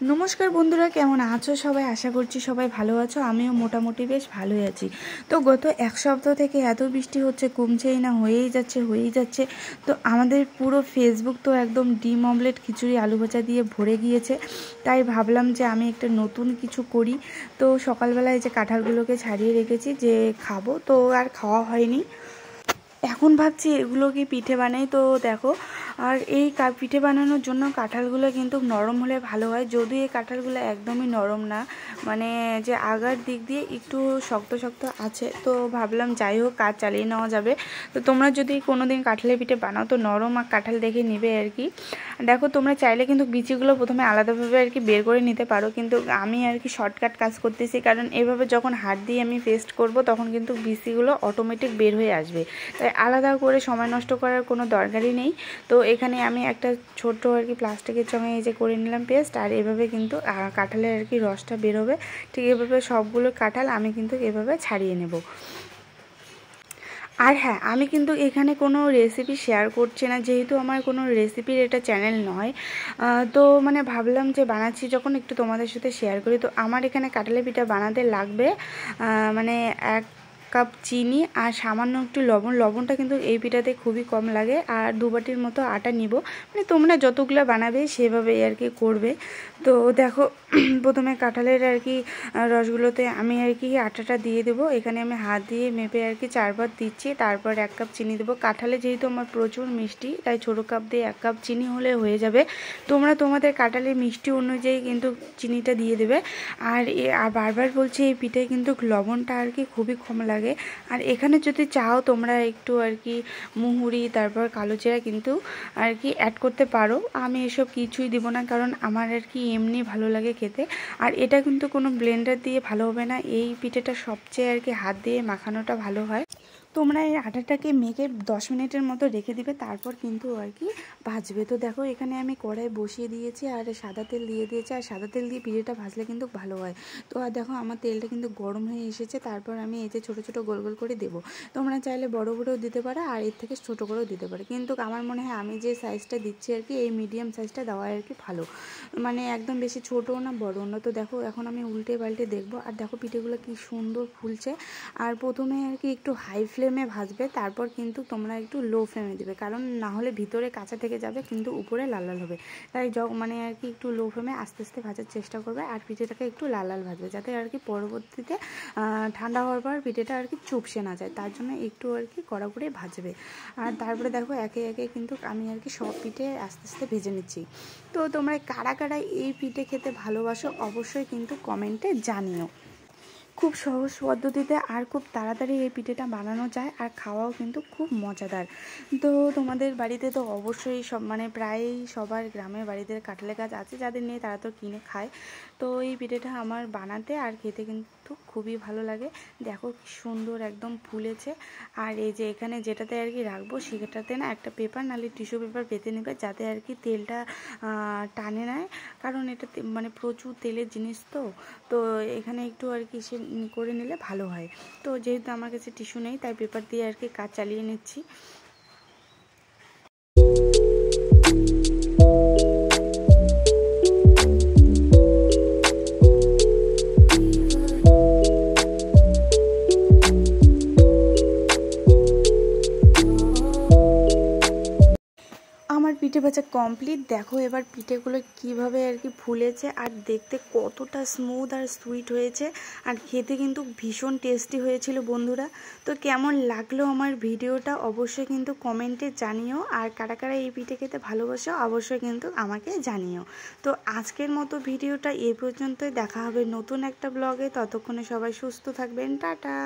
নমস্কার বন্ধুরা, কেমন আছো সবাই? আশা করছি সবাই ভালো আছো। আমিও মোটামুটি বেশ ভালোই আছি। তো গত এক সপ্তাহ থেকে এত বৃষ্টি হচ্ছে, কমছেই না, হয়েই যাচ্ছে। তো আমাদের পুরো ফেসবুক তো একদম ডিম অমলেট, খিচুড়ি, আলু ভাজা দিয়ে ভরে গিয়েছে। তাই ভাবলাম যে আমি একটা নতুন কিছু করি। তো সকালবেলায় যে কাঁঠালগুলোকে ছাড়িয়ে রেখেছি যে খাবো, তো আর খাওয়া হয়নি। এখন ভাবছি এগুলো কি পিঠে বানাই। তো দেখো, আর এই পিঠে বানানোর জন্য কাঁঠালগুলো কিন্তু নরম হলে ভালো হয়। যদিও এই কাঁঠালগুলো একদমই নরম না, মানে যে আগার দিক দিয়ে একটু শক্ত শক্ত আছে। তো ভাবলাম যাই হোক, কাজ চালিয়ে নেওয়া যাবে। তো তোমরা যদি কোনো দিন কাঁঠালের পিঠে বানাও তো নরম আর কাঁঠাল দেখে নিবে আর কি। দেখো, তোমরা চাইলে কিন্তু বিচিগুলো প্রথমে আলাদাভাবে আর কি বের করে নিতে পারো, কিন্তু আমি আর কি শর্টকাট কাজ করতেছি, কারণ এভাবে যখন হাত দিয়ে আমি পেস্ট করব তখন কিন্তু বিচিগুলো অটোমেটিক বের হয়ে আসবে। তাই আলাদা করে সময় নষ্ট করার কোনো দরকারই নেই। তো এখানে আমি একটা ছোট আর কি প্লাস্টিকের চঙে এই যে করে নিলাম পেস্ট, আর এভাবে কিন্তু কাঁঠালের আর কি রসটা বেরোবে। ঠিক এভাবে সবগুলো কাঁঠাল আমি কিন্তু এভাবে ছাড়িয়ে নেব। আর হ্যাঁ, আমি কিন্তু এখানে কোনো রেসিপি শেয়ার করছি না, যেহেতু আমার কোনো রেসিপির এটা চ্যানেল নয়। তো মানে ভাবলাম যে বানাচ্ছি যখন একটু তোমাদের সাথে শেয়ার করি। তো আমার এখানে কাঁঠালের পিঠা বানাতে লাগবে মানে 1 কাপ চিনি আর সামান্য একটু লবণ। লবণটা কিন্তু এই পিঠাতে খুবই কম লাগে। আর 2 বাটির মতো আটা নিব। মানে তোমরা যতগুলো বানাবে সেভাবেই আর কি করবে। তো দেখো, প্রথমে কাঁঠালের আর কি রসগুলোতে আমি আর কি আটাটা দিয়ে দেবো। এখানে আমি হাত দিয়ে মেপে আর কি 4 বার দিচ্ছি। তারপর 1 কাপ চিনি দেবো। কাঁঠালে যেহেতু আমার প্রচুর মিষ্টি, তাই ছোটো কাপ দিয়ে 1 কাপ চিনি হলে হয়ে যাবে। তোমরা তোমাদের কাঁঠালের মিষ্টি অনুযায়ী কিন্তু চিনিটা দিয়ে দেবে। আর বারবার বলছি, এই পিঠায় কিন্তু লবণটা আর কি খুবই কম লাগে। আর এখানে যদি চাও তোমরা একটু আর কি মুহুরি, তারপর কালো জিরা কিন্তু আর কি অ্যাড করতে পারো। আমি এসব কিছুই দিব না, কারণ আমার আর কি এমনি ভালো লাগে খেতে। আর এটা কিন্তু কোনো ব্লেন্ডার দিয়ে ভালো হবে না। এই পিঠাটা সবচেয়ে আর কি হাত দিয়ে মাখানোটা ভালো হয়। তোমরা এই আটাটাকে মেখে 10 মিনিটের মতো রেখে দিবে, তারপর কিন্তু আর কি ভাজবে। তো দেখো, এখানে আমি কড়াই বসিয়ে দিয়েছি আর সাদা তেল দিয়ে দিয়েছি। আর সাদা তেল দিয়ে পিঠেটা ভাজলে কিন্তু ভালো হয়। তো আর দেখো, আমার তেলটা কিন্তু গরম হয়ে এসেছে। তারপর আমি এই যে ছোটো ছোটো গোল গোল করে দেবো। তোমরা চাইলে বড় করেও দিতে পারো, আর এর থেকে ছোটো করেও দিতে পারো। কিন্তু আমার মনে হয় আমি যে সাইজটা দিচ্ছি আর কি, এই মিডিয়াম সাইজটা দেওয়া আর কি ভালো। মানে একদম বেশি ছোটও না, বড়ও না। তো দেখো, এখন আমি উল্টে পাল্টে দেখবো। আর দেখো, পিঠেগুলো কি সুন্দর ফুলছে। আর প্রথমে আর কি একটু হাই ফ্লেমে ভাজবে, তারপর কিন্তু তোমরা একটু লো ফ্লেমে দেবে, কারণ না হলে ভিতরে কাঁচা থেকে যাবে কিন্তু উপরে লাল লাল হবে। তাই মানে আর কি একটু লো ফ্লেমে আস্তে আস্তে ভাজার চেষ্টা করবে। আর পিঠেটাকে একটু লাল লাল ভাজবে, যাতে আর কি পরবর্তীতে ঠান্ডা হওয়ার পর পিঠেটা আর কি চুপসে না যায়। তার জন্য একটু আর কি কড়া করে ভাজবে। আর তারপরে দেখো, একে একে কিন্তু আমি আর কি সব পিঠে আস্তে আস্তে ভেজে নিচ্ছি। তো তোমরা কারা কারা এই পিঠে খেতে ভালোবাসো অবশ্যই কিন্তু কমেন্টে জানিও। খুব সহজ পদ্ধতিতে আর খুব তাড়াতাড়ি এই পিঠেটা বানানো যায়, আর খাওয়াও কিন্তু খুব মজাদার। তো তোমাদের বাড়িতে তো অবশ্যই সব মানে প্রায় সবার গ্রামের বাড়িতে কাঁঠালের গাছ আছে, যাদের নিয়ে তারা তো কিনে খায়। তো এই পিঠেটা আমার বানাতে আর খেতে কিন্তু খুবই ভালো লাগে। দেখো কি সুন্দর একদম ফুলেছে। আর এই যে এখানে যেটাতে আর কি রাখবো, সেটাতে না একটা পেপার নাহলে টিস্যু পেপার পেতে নেবে, যাতে আর কি তেলটা টানে নেয়, কারণ এটা মানে প্রচুর তেলের জিনিস। তো এখানে একটু আর কি সে করে নিলে ভালো হয়। তো যেহেতু আমার কাছে টিস্যু নেই, তাই পেপার দিয়ে আর কি কাজ চালিয়ে নিচ্ছি। আমার পিঠে ভাজা কমপ্লিট। দেখো এবার পিঠেগুলো কিভাবে আর কি ফুলেছে, আর দেখতে কতটা স্মুথ আর সুইট হয়েছে। আর খেতে কিন্তু ভীষণ টেস্টি হয়েছিল বন্ধুরা। তো কেমন লাগলো আমার ভিডিওটা অবশ্যই কিন্তু কমেন্টে জানিও। আর কারা কারা এই পিঠে খেতে ভালোবাসো অবশ্যই কিন্তু আমাকে জানিও। তো আজকের মতো ভিডিওটা এই পর্যন্তই। দেখা হবে নতুন একটা ব্লগে। ততক্ষণে সবাই সুস্থ থাকবেন। টাটা।